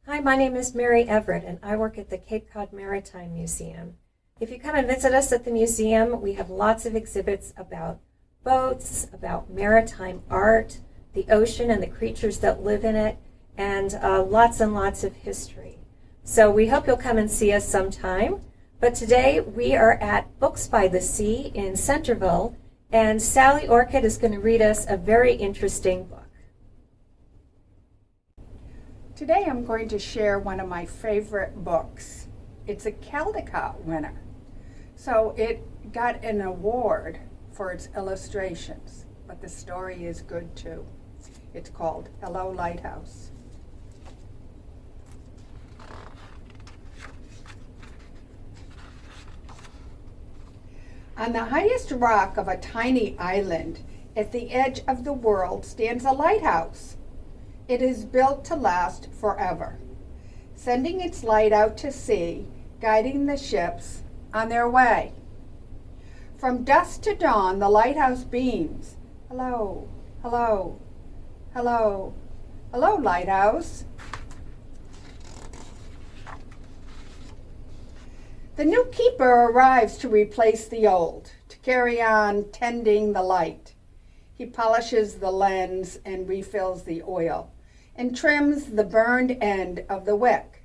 Hi, my name is Mary Everett, and I work at the Cape Cod Maritime Museum. If you come and visit us at the museum, we have lots of exhibits about boats, about maritime art, the ocean and the creatures that live in it, and lots of history. So we hope you'll come and see us sometime. But today we are at Books by the Sea in Centerville, and Sally Orcutt is going to read us a very interesting book. Today I'm going to share one of my favorite books. It's a Caldecott winner. So it got an award for its illustrations, but the story is good too. It's called Hello, Lighthouse. On the highest rock of a tiny island at the edge of the world stands a lighthouse. It is built to last forever, sending its light out to sea, guiding the ships on their way. From dusk to dawn, the lighthouse beams. Hello, hello, hello, hello, lighthouse. The new keeper arrives to replace the old, to carry on tending the light. He polishes the lens and refills the oil, and trims the burned end of the wick.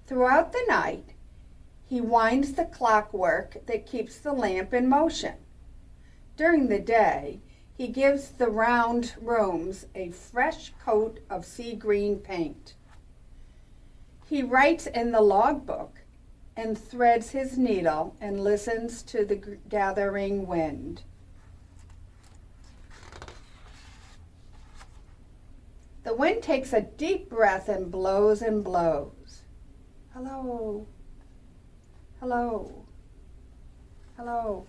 Throughout the night, he winds the clockwork that keeps the lamp in motion. During the day, he gives the round rooms a fresh coat of sea green paint. He writes in the logbook and threads his needle and listens to the gathering wind. The wind takes a deep breath and blows and blows. Hello, hello, hello.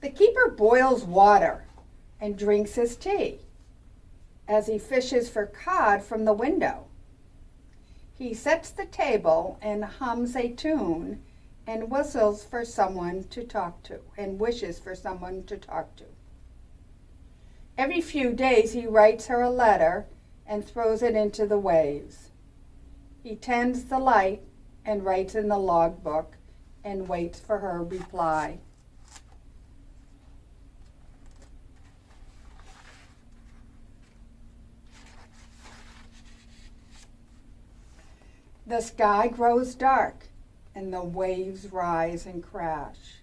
The keeper boils water and drinks his tea as he fishes for cod from the window. He sets the table and hums a tune and whistles for someone to talk to, and wishes for someone to talk to. Every few days he writes her a letter and throws it into the waves. He tends the light and writes in the logbook and waits for her reply. The sky grows dark and the waves rise and crash.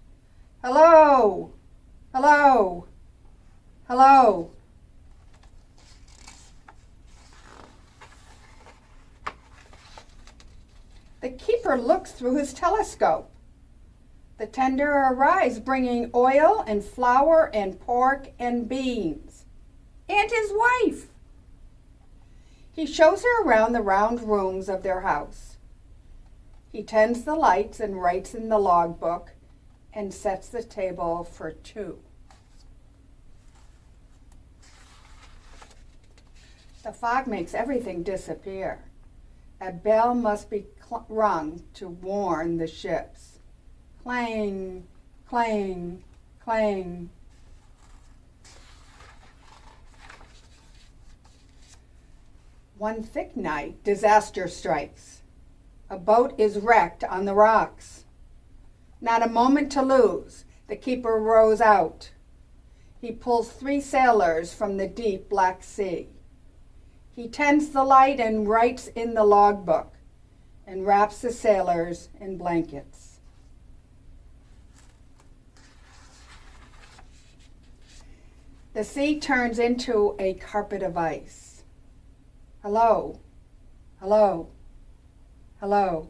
Hello, hello, hello. The keeper looks through his telescope. The tender arrives bringing oil and flour and pork and beans, and his wife. He shows her around the round rooms of their house. He tends the lights and writes in the logbook and sets the table for two. The fog makes everything disappear. A bell must be rung to warn the ships. Clang, clang, clang. One thick night, disaster strikes. A boat is wrecked on the rocks. Not a moment to lose. The keeper rows out. He pulls 3 sailors from the deep Black Sea. He tends the light and writes in the logbook and wraps the sailors in blankets. The sea turns into a carpet of ice. Hello, hello, hello.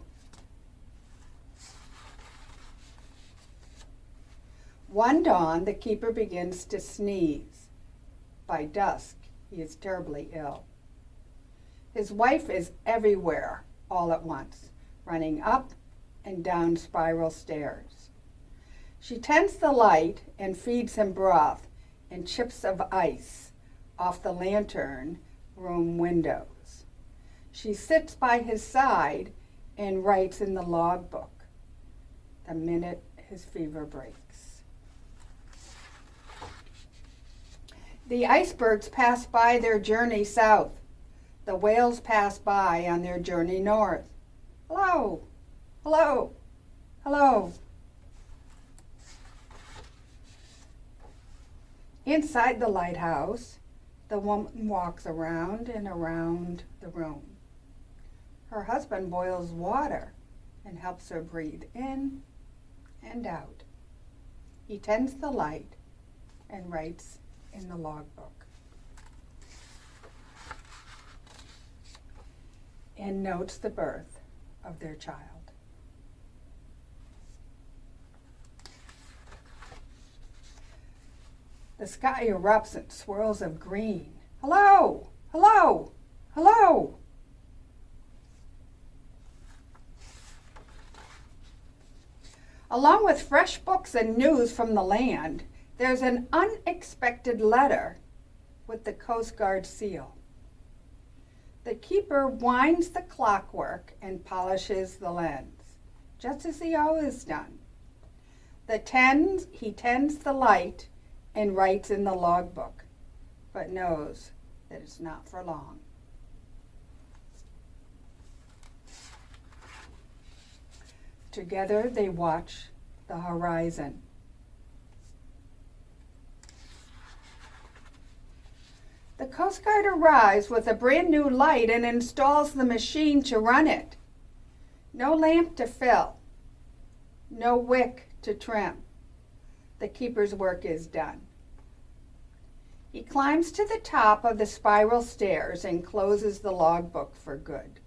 One dawn, the keeper begins to sneeze. By dusk, he is terribly ill. His wife is everywhere all at once, running up and down spiral stairs. She tends the light and feeds him broth and chips of ice off the lantern room windows. She sits by his side and writes in the logbook the minute his fever breaks. The icebergs pass by their journey south. The whales pass by on their journey north. Hello, hello, hello. Inside the lighthouse, the woman walks around and around the room. Her husband boils water and helps her breathe in and out. He tends the light and writes in the logbook and notes the birth of their child. The sky erupts in swirls of green. Hello, hello, hello. Along with fresh books and news from the land, there's an unexpected letter with the Coast Guard seal. The keeper winds the clockwork and polishes the lens, just as he always done. He tends the light and writes in the logbook, but knows that it's not for long. Together they watch the horizon. The Coast Guard arrives with a brand new light and installs the machine to run it. No lamp to fill, no wick to trim. The keeper's work is done. He climbs to the top of the spiral stairs and closes the logbook for good.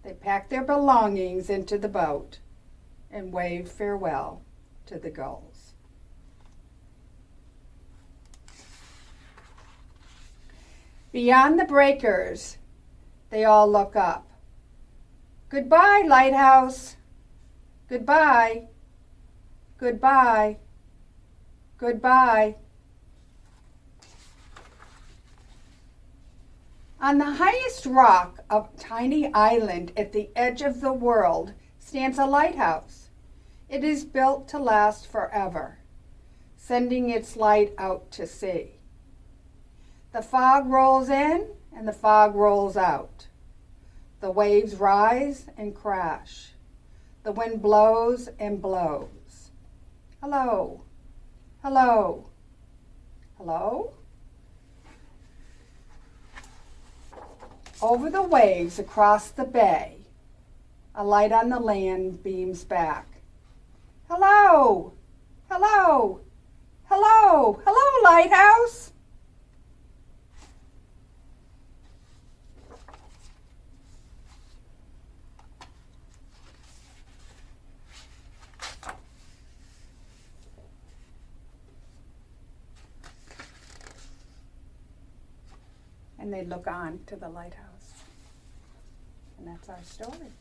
They pack their belongings into the boat and wave farewell to the gulls. Beyond the breakers, they all look up. Goodbye, Lighthouse. Goodbye. Goodbye. Goodbye. On the highest rock of a tiny island at the edge of the world stands a lighthouse. It is built to last forever, sending its light out to sea. The fog rolls in and the fog rolls out. The waves rise and crash. The wind blows and blows. Hello, hello, hello? Over the waves across the bay, a light on the land beams back. Hello, hello, hello, hello, Lighthouse. And they look on to the lighthouse. And that's our story.